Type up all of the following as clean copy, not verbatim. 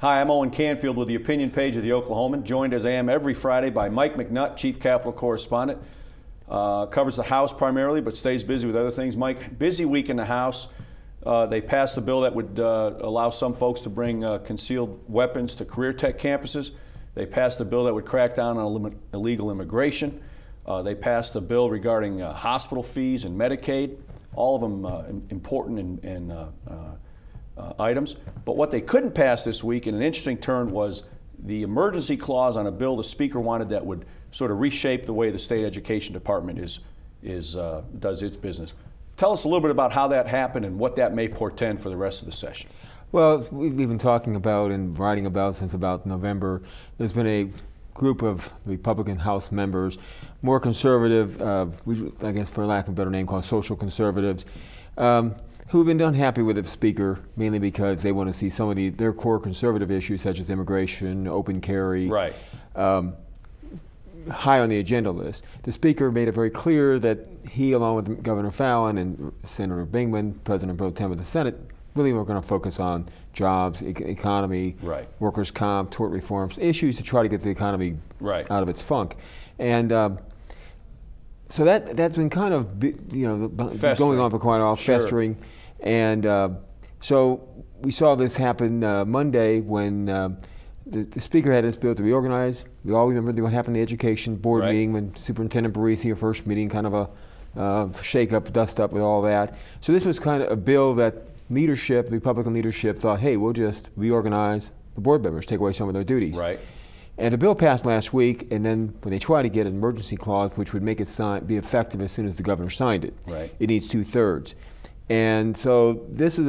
Hi, I'm Owen Canfield with the opinion page of the Oklahoman, joined as I am every Friday by Mike McNutt, Chief Capital Correspondent. Covers the House primarily, but stays busy with other things. Mike, busy week in the House. They passed a bill that would allow some folks to bring concealed weapons to career tech campuses. They passed a bill that would crack down on illegal immigration. They passed a bill regarding hospital fees and Medicaid, all of them important and items. But what they couldn't pass this week, in an interesting turn, was the emergency clause on a bill the Speaker wanted that would sort of reshape the way the State Education Department does its business. Tell us a little bit about how that happened and what that may portend for the rest of the session. Well, we've been talking about and writing about since about November. There's been a group of Republican House members, more conservative, I guess for lack of a better name, called social conservatives, who've been unhappy with the Speaker, mainly because they want to see some of their core conservative issues, such as immigration, open carry, right, high on the agenda list. The Speaker made it very clear that he, along with Governor Fallon and Senator Bingman, President Pro Tem of the Senate, really were going to focus on jobs, economy, right, workers' comp, tort reforms, issues to try to get the economy right out of its funk. And so that's been kind of going on for quite a while, sure, festering. And so we saw this happen Monday when the Speaker had this bill to reorganize. We all remember what happened in the Education Board right meeting when Superintendent Barisi, her first meeting, kind of a shake-up, dust-up with all that. So this was kind of a bill that leadership, the Republican leadership, thought, hey, we'll just reorganize the board members, take away some of their duties. Right. And the bill passed last week, and then when they tried to get an emergency clause, which would make it be effective as soon as the governor signed it, right, it needs 2/3. And so this was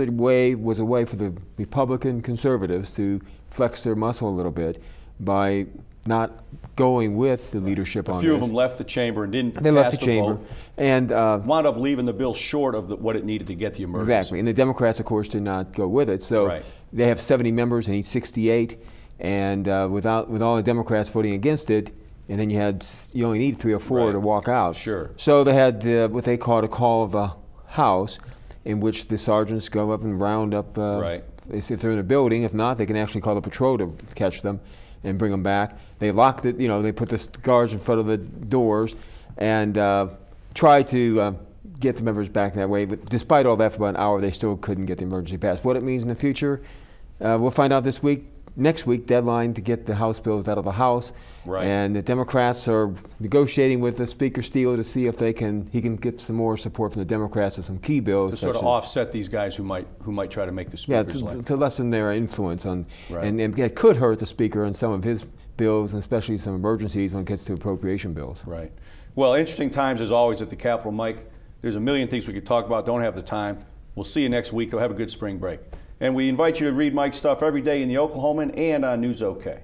a way for the Republican conservatives to flex their muscle a little bit by not going with the leadership on this. A few of them left the chamber and didn't They left pass the chamber. vote, And wound up leaving the bill short of what it needed to get the emergency. Exactly. And the Democrats, of course, did not go with it. So right, they have 70 members, they need 68. And with all the Democrats voting against it, and then you only need 3 or 4 right to walk out. Sure. So they had what they called a call of the House, in which the sergeants go up and round up. Right. If they're in a building. If not, they can actually call the patrol to catch them and bring them back. They locked it. They put the guards in front of the doors and try to get the members back that way. But despite all that, for about an hour, they still couldn't get the emergency pass. What it means in the future, we'll find out this week. Next week, deadline to get the House bills out of the House. Right. And the Democrats are negotiating with the Speaker Steele to see if he can get some more support from the Democrats on some key bills. To sort of offset these guys who might try to make the Speaker's life. To lessen their influence on, right, and it could hurt the Speaker on some of his bills, and especially some emergencies when it gets to appropriation bills. Right. Well, interesting times as always at the Capitol, Mike. There's a million things we could talk about, don't have the time. We'll see you next week. Have a good spring break. And we invite you to read Mike's stuff every day in the Oklahoman and on News OK.